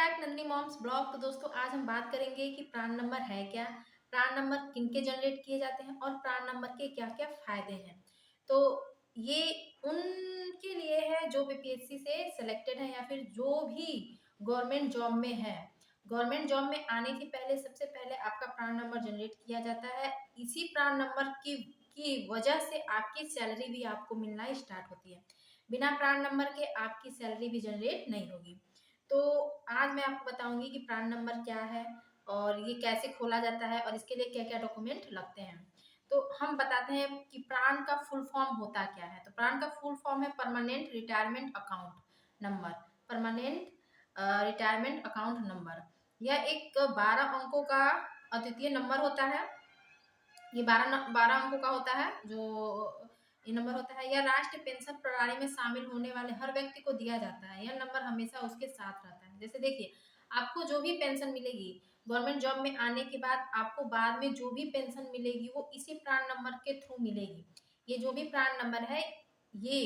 Back Nandini moms blog. तो दोस्तों आज हम बात करेंगे कि प्राण नंबर है क्या, प्राण नंबर किनके जनरेट किए जाते हैं और प्राण नंबर के क्या क्या फायदे हैं। तो ये उनके लिए है जो बीपीएससी से सिलेक्टेड है या फिर जो भी गवर्नमेंट जॉब में है। गवर्नमेंट जॉब में आने के पहले सबसे पहले आपका प्राण नंबर जनरेट किया जाता है। इसी प्राण नंबर की वजह से आपकी सैलरी भी आपको मिलना स्टार्ट होती है। बिना प्राण नंबर के आपकी सैलरी भी जनरेट नहीं होगी। तो आज मैं आपको बताऊंगी कि प्राण नंबर क्या है और ये कैसे खोला जाता है और इसके लिए क्या क्या डॉक्यूमेंट लगते हैं। तो हम बताते हैं कि प्राण का फुल फॉर्म होता क्या है। तो प्राण का फुल फॉर्म है permanent retirement account number. Permanent retirement account number यह एक 12 अंकों का अद्वितीय नंबर होता है। ये 12 अंकों का होता है जो ये नंबर होता है। यह राष्ट्रीय पेंशन प्रणाली में शामिल होने वाले हर व्यक्ति को दिया जाता है। यह नंबर हमेशा उसके साथ रहता है। जैसे देखिए, आपको जो भी पेंशन मिलेगी गवर्नमेंट जॉब में आने के बाद, आपको बाद में जो भी पेंशन मिलेगी वो इसी प्राण नंबर के थ्रू मिलेगी। ये जो भी प्राण नंबर है ये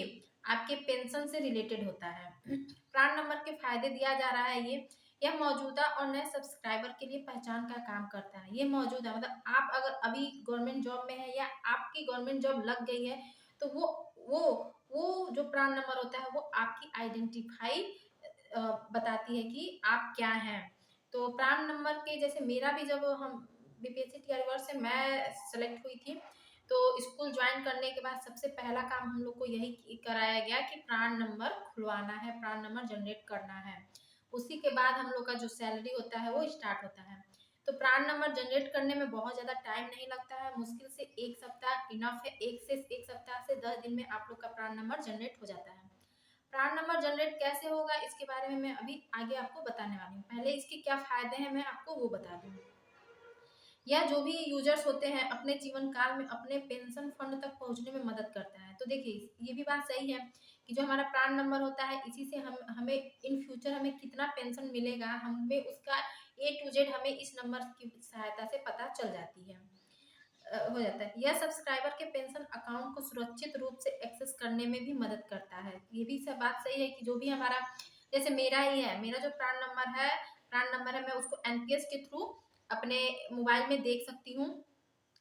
आपके पेंशन से रिलेटेड होता है। प्राण नंबर के फायदे दिया जा रहा है। यह मौजूदा और नए सब्सक्राइबर के लिए पहचान का काम करता है। ये मौजूदा मतलब आप अगर अभी गवर्नमेंट जॉब में है या आपकी गवर्नमेंट जॉब लग गई है तो वो वो जो प्राण नंबर होता है वो आपकी आइडेंटिफाई बताती है कि आप क्या हैं। तो प्राण नंबर के जैसे मेरा भी जब हम बीपीएससी टीआरई से मैं सेलेक्ट हुई थी तो स्कूल ज्वाइन करने के बाद सबसे पहला काम हम लोग को यही कराया गया कि प्राण नंबर खुलवाना है, प्राण नंबर जनरेट करना है। उसी के बाद हम लोग का जो सैलरी होता है वो स्टार्ट होता है। तो प्राण नंबर जनरेट करने में बहुत ज़्यादा टाइम नहीं लगता है। मुश्किल से एक सप्ताह इनफ है। एक सप्ताह से 10 दिन में आप लोग का प्राण नंबर जनरेट हो जाता है। प्राण नंबर जनरेट कैसे होगा इसके बारे में मैं अभी आगे आपको बताने वाली हूँ। पहले इसके क्या फायदे हैं मैं आपको वो बता दूँ। या जो भी यूजर्स होते हैं अपने जीवन काल में अपने पेंशन फंड तक पहुंचने में मदद करता है। तो देखिए, ये भी बात सही है कि जो हमारा प्राण नंबर होता है इसी से हम हमें इन फ्यूचर हमें कितना पेंशन मिलेगा, हमें उसका ए टू जेड हमें इस नंबर की सहायता से पता चल जाती है। हो जाता है। यह सब्सक्राइबर के पेंशन अकाउंट को सुरक्षित रूप से एक्सेस करने में भी मदद करता है। ये भी सब बात सही है कि जो भी हमारा, जैसे मेरा ही है, मेरा जो प्राण नंबर है मैं उसको एनपीएस के थ्रू अपने मोबाइल में देख सकती हूँ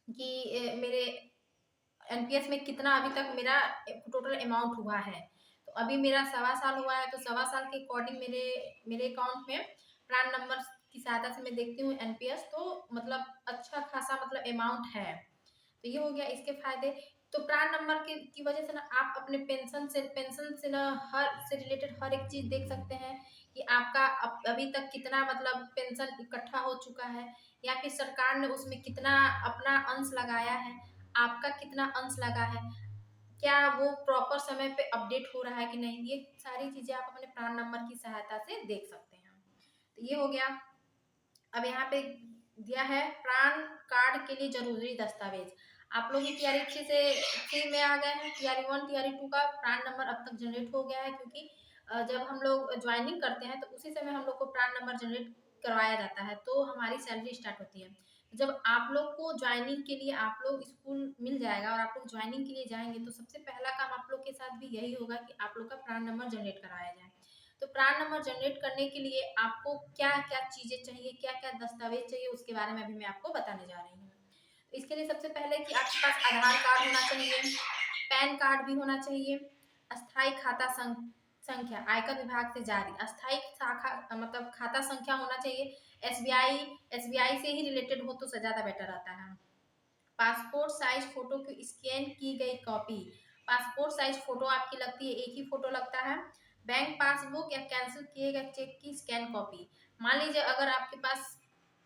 कि मेरे एनपीएस में कितना अभी तक मेरा टोटल अमाउंट हुआ है। तो अभी मेरा 1.25 साल हुआ है तो 1.25 साल के अकॉर्डिंग मेरे मेरे अकाउंट में प्राण नंबर की सहायता से मैं देखती हूँ एनपीएस, तो मतलब अच्छा खासा मतलब अमाउंट है। तो ये हो गया इसके फायदे। तो प्राण नंबर की वजह से ना आप अपने पेंशन से ना हर से रिलेटेड हर एक चीज देख सकते हैं कि आपका अभी तक कितना मतलब पेंशन इकट्ठा हो चुका है या फिर सरकार ने उसमें कितना अपना अंश लगाया है, आपका कितना अंश लगा है, क्या वो प्रॉपर समय पे अपडेट हो रहा है कि नहीं। ये सारी चीजें आप अपने प्राण नंबर की सहायता से देख सकते हैं। तो ये हो गया। अब यहाँ पे दिया है प्राण कार्ड के लिए जरूरी दस्तावेज। आप लोग ही टीआरई थ्री में आ गए हैं। टीआरई 1 टीआरई 2 का प्राण नंबर अब तक जनरेट हो गया है क्योंकि जब हम लोग ज्वाइनिंग करते हैं तो उसी समय हम लोग को प्राण नंबर जनरेट करवाया जाता है तो हमारी सैलरी स्टार्ट होती है। जब आप लोग को ज्वाइनिंग के लिए आप लोग स्कूल मिल जाएगा और आप लोग ज्वाइनिंग के लिए जाएंगे तो सबसे पहला काम आप लोग के साथ भी यही होगा कि आप लोग का प्राण नंबर जनरेट कराया जाए। तो प्राण नंबर जनरेट करने के लिए आपको क्या क्या चीजें चाहिए, क्या क्या दस्तावेज चाहिए, उसके बारे में अभी मैं आपको बताने जा रही हूँ। तो इसके लिए सबसे पहले कि आपके पास आधार कार्ड होना चाहिए, पैन कार्ड भी होना चाहिए, अस्थायी खाता संख्या आयकर विभाग से जारी अस्थायी शाखा मतलब खाता संख्या होना चाहिए। एसबीआई से ही रिलेटेड हो तो ज्यादा बेटर रहता है। पासपोर्ट साइज फोटो की स्कैन की गई कॉपी। पासपोर्ट साइज फोटो आपकी लगती है, एक ही फोटो लगता है। बैंक पासबुक या कैंसिल किए गए चेक की स्कैन कॉपी। मान लीजिए अगर आपके पास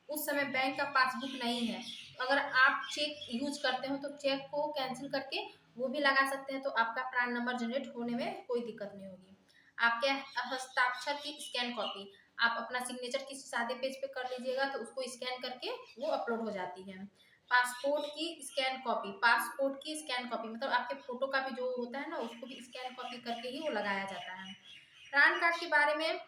उस समय बैंक का पासबुक नहीं है तो अगर आप चेक यूज करते हो तो चेक को कैंसिल करके वो भी लगा सकते हैं तो आपका प्राण नंबर जनरेट होने में कोई दिक्कत नहीं होगी। आपके हस्ताक्षर की स्कैन कॉपी, आप अपना सिग्नेचर किसी सादे पेज पे कर लीजिएगा तो उसको स्कैन करके वो अपलोड हो जाती है। पासपोर्ट की स्कैन कॉपी मतलब आपके फोटो का भी जो होता है ना उसको भी स्कैन कॉपी करके ही वो लगाया जाता है। पैन कार्ड के बारे में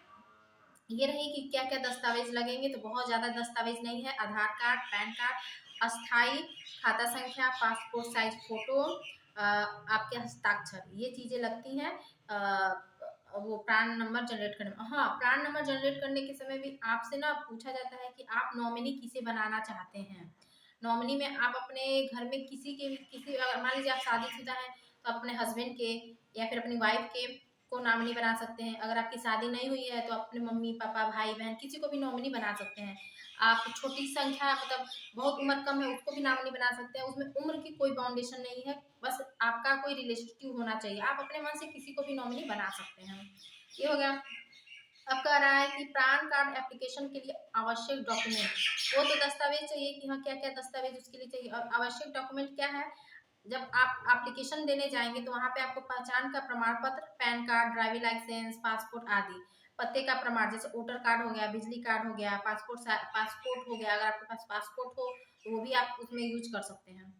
ये रही कि क्या क्या दस्तावेज लगेंगे। तो बहुत ज़्यादा दस्तावेज नहीं है। आधार कार्ड, पैन कार्ड, अस्थाई खाता संख्या, पासपोर्ट साइज फोटो, आपके हस्ताक्षर, ये चीज़ें लगती हैं। वो प्रान नंबर जनरेट करने में, हाँ, प्रान नंबर जनरेट करने के समय भी आपसे ना पूछा जाता है कि आप नॉमिनी किसे बनाना चाहते हैं। नॉमिनी में आप अपने घर में किसी के भी किसी मान लीजिए आप शादीशुदा हैं तो आप अपने हस्बैंड के या फिर अपनी वाइफ के को नॉमिनी बना सकते हैं। अगर आपकी शादी नहीं हुई है तो अपने मम्मी पापा भाई बहन किसी को भी नॉमिनी बना सकते हैं। आप छोटी संख्या मतलब बहुत उम्र कम है उसको भी नॉमिनी बना सकते हैं। उसमें उम्र की कोई बाउंडेशन नहीं है, बस आपका कोई रिलेटिव होना चाहिए। आप अपने मन से किसी को भी नॉमिनी बना सकते हैं। ये हो गया। अब कह रहा है कि पैन कार्ड एप्लीकेशन के लिए आवश्यक डॉक्यूमेंट, वो तो दस्तावेज चाहिए कि हाँ क्या क्या दस्तावेज उसके लिए चाहिए। और आवश्यक डॉक्यूमेंट क्या है, जब आप एप्लीकेशन देने जाएंगे तो वहाँ पे आपको पहचान का प्रमाण पत्र, PAN card, driving licence, passport आदि, पते का प्रमाण जैसे वोटर कार्ड हो गया, बिजली कार्ड हो गया, पासपोर्ट हो गया। अगर आपके पास पासपोर्ट हो तो वो भी आप उसमें यूज कर सकते हैं।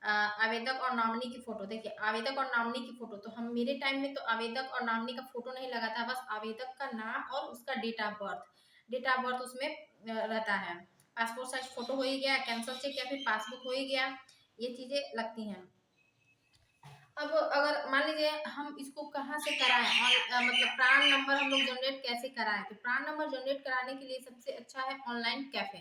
आवेदक और नॉमिनी की फोटो, देखिए आवेदक और नॉमिनी की फोटो तो हम मेरे टाइम में तो आवेदक और नॉमिनी का फोटो नहीं लगा था, बस आवेदक का नाम और उसका डेट ऑफ बर्थ उसमें रहता है। पासपोर्ट साइज फोटो हो ही गया, कैंसल चेक या फिर पासबुक हो ही गया, ये चीजें लगती हैं। अब अगर मान लीजिए हम इसको कहाँ से कराएं और मतलब प्रान नंबर हम लोग जनरेट कैसे कराएं, तो प्रान नंबर जनरेट कराने के लिए सबसे अच्छा है ऑनलाइन कैफे।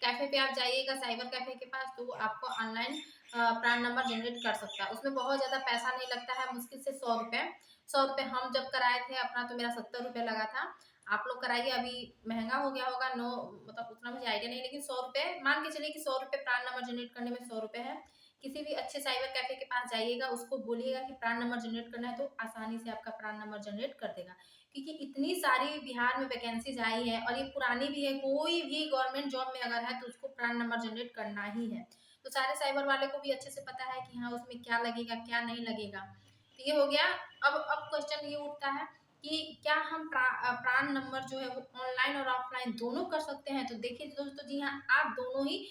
कैफे पे आप जाइएगा साइबर कैफे के पास, तो वो आपको ऑनलाइन प्रान नंबर जनरेट कर सकता है। उसमें बहुत ज़्यादा पैसा नहीं लगता है, मुश्किल से 100 रुपये। 100 रुपये हम जब कराए थे अपना तो मेरा 70 रुपये लगा था। आप लोग कराइए, अभी महंगा हो गया होगा, नो मतलब उतना मुझे आइडिया नहीं, लेकिन 100 रुपये मान के चलिए कि 100 रुपये प्रान नंबर जनरेट करने में 100 रुपये है। किसी भी अच्छे साइबर कैफे के पास जाइएगा, उसको बोलिएगा कि प्रान नंबर जनरेट करना है, तो आसानी से आपका प्रान नंबर जनरेट कर देगा। क्योंकि इतनी सारी बिहार में वैकेंसीज आई है और ये पुरानी भी है, कोई भी गवर्नमेंट जॉब में अगर है तो उसको प्रान नंबर जनरेट करना ही है। तो सारे साइबर वाले को भी अच्छे से पता है कि हाँ उसमें क्या लगेगा क्या नहीं लगेगा। तो ये हो गया। अब क्वेश्चन ये उठता है कि क्या हम प्रान नंबर जो है वो ऑनलाइन और ऑफलाइन दोनों कर सकते हैं। तो देखिए दोस्तों, जी हाँ, आप दोनों ही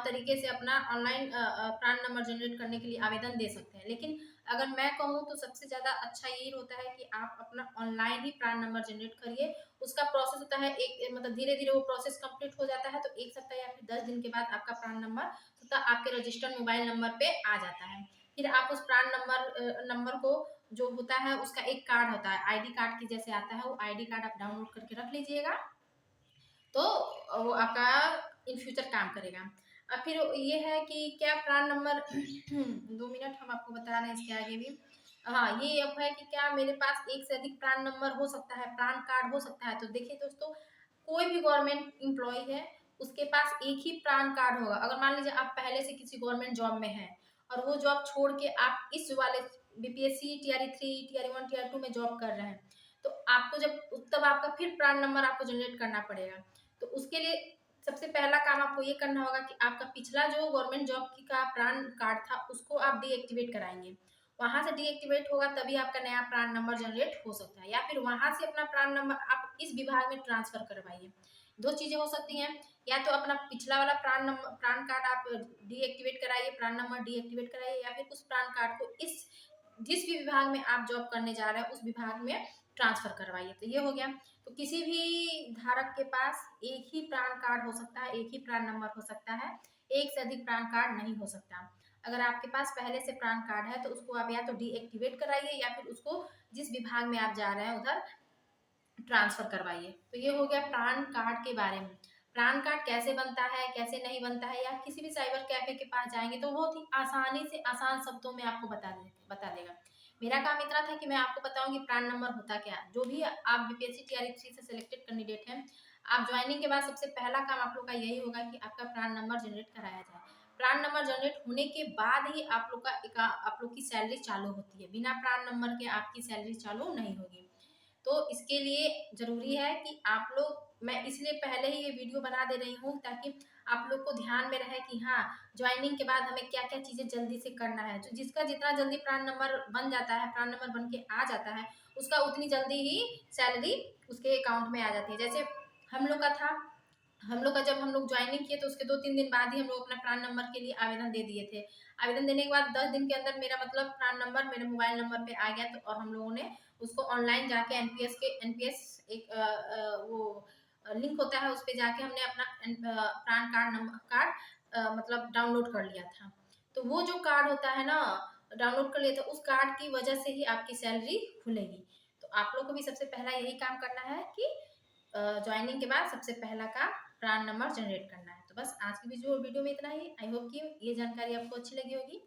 तरीके से अपना ऑनलाइन प्रान नंबर जनरेट करने के लिए आवेदन दे सकते हैं। लेकिन अगर मैं कहूँ तो सबसे ज़्यादा अच्छा यही होता है कि आप अपना ऑनलाइन ही प्रान नंबर जनरेट करिए। उसका प्रोसेस होता है एक मतलब धीरे धीरे वो प्रोसेस कंप्लीट हो जाता है, तो 1 सप्ताह या फिर 10 दिन के बाद आपका प्रान नंबर स्वतः आपके रजिस्टर्ड मोबाइल नंबर पे आ जाता है। फिर आप उस प्रान नंबर को जो होता है उसका एक कार्ड होता है, आईडी कार्ड की जैसे आता है, वो आईडी कार्ड आप डाउनलोड करके रख लीजिएगा, तो वो आपका इन फ्यूचर काम करेगा। अब फिर ये है कि क्या प्रान नंबर 2 मिनट हम आपको बता रहे हैं इसके आगे भी। हाँ, ये अब है कि क्या मेरे पास एक से अधिक प्रान नंबर हो सकता है, प्रान कार्ड हो सकता है। तो देखिए दोस्तों, कोई भी गवर्नमेंट एम्प्लॉय है उसके पास एक ही प्रान कार्ड होगा। अगर मान लीजिए आप पहले से किसी गवर्नमेंट जॉब में हैं और वो जॉब छोड़ के आप इस वाले बीपीएससी टीआरई 3 टीआरई 1 टीआरई 2 में जॉब कर रहे हैं, तो आपको जब तब आपका फिर प्रान नंबर आपको जनरेट करना पड़ेगा। तो उसके लिए सबसे पहला काम आपको ये करना होगा कि आपका पिछला जो गवर्नमेंट जॉब की का प्रान कार्ड था उसको आप डीएक्टिवेट कराएंगे। वहां से डीएक्टिवेट होगा तभी आपका नया प्रान नंबर जनरेट हो सकता है, या फिर वहां से अपना प्रान नंबर आप इस विभाग में ट्रांसफर करवाइए। दो चीजें हो सकती हैं, या तो अपना पिछला वाला प्रान कार्ड आप डीएक्टिवेट कराइए, प्रान नंबर डीएक्टिवेट कराइए, या फिर उस प्रान कार्ड को इस जिस भी विभाग में आप जॉब करने जा रहे हैं उस विभाग में ट्रांसफर करवाइए। तो ये हो गया। तो किसी भी धारक के पास एक ही प्रान कार्ड हो सकता है, एक ही प्रान नंबर हो सकता है, एक से अधिक प्रान कार्ड नहीं हो सकता। अगर आपके पास पहले से प्रान कार्ड है तो उसको आप या तो डीएक्टिवेट कराइए या फिर उसको जिस विभाग में आप जा रहे हैं उधर ट्रांसफर करवाइए। तो ये हो गया प्रान कार्ड के बारे में। प्रान कार्ड कैसे बनता है कैसे नहीं बनता है, या किसी भी साइबर कैफे के पास जाएंगे तो बहुत ही आसानी से आसान शब्दों में आपको बता देगा। मेरा काम इतना था कि मैं आपको बताऊंगी प्रान नंबर होता क्या है। जो भी आप बीपीएससी टीआरई 3 से सिलेक्टेड कैंडिडेट हैं, आप ज्वाइनिंग के बाद सबसे पहला काम आप लोग का यही होगा कि आपका प्रान नंबर जनरेट कराया जाए। प्रान नंबर जनरेट होने के बाद ही आप लोग की सैलरी चालू होती है। बिना प्रान नंबर के आपकी सैलरी चालू नहीं होगी। तो इसके लिए ज़रूरी है कि आप लोग, मैं इसलिए पहले ही ये वीडियो बना दे रही हूँ ताकि आप लोग को ध्यान में रहे कि हाँ ज्वाइनिंग के बाद हमें क्या क्या चीज़ें जल्दी से करना है। तो जिसका जितना जल्दी प्रान नंबर बन जाता है, प्रान नंबर बन के आ जाता है, उसका उतनी जल्दी ही सैलरी उसके अकाउंट में आ जाती है। जैसे हम लोग का था, हम लोग का जब हम लोग ज्वाइनिंग किए तो उसके 2-3 दिन बाद ही हम लोग अपना प्रान नंबर के लिए आवेदन दे दिए थे। आवेदन देने के बाद 10 दिन के अंदर मेरा मतलब प्रान नंबर मेरे मोबाइल नंबर पे आ गया। तो और हम लोगों ने उसको ऑनलाइन जाके एनपीएस एक वो लिंक होता है, उस पर जाके हमने अपना प्रान कार्ड मतलब डाउनलोड कर लिया था। तो वो जो कार्ड होता है ना, डाउनलोड कर लिया था, उस कार्ड की वजह से ही आपकी सैलरी खुलेगी। तो आप लोग को भी सबसे पहला यही काम करना है कि ज्वाइनिंग के बाद सबसे पहला काम प्राण नंबर जनरेट करना है। तो बस आज की वीडियो में इतना ही। आई होप कि ये जानकारी आपको अच्छी लगी होगी।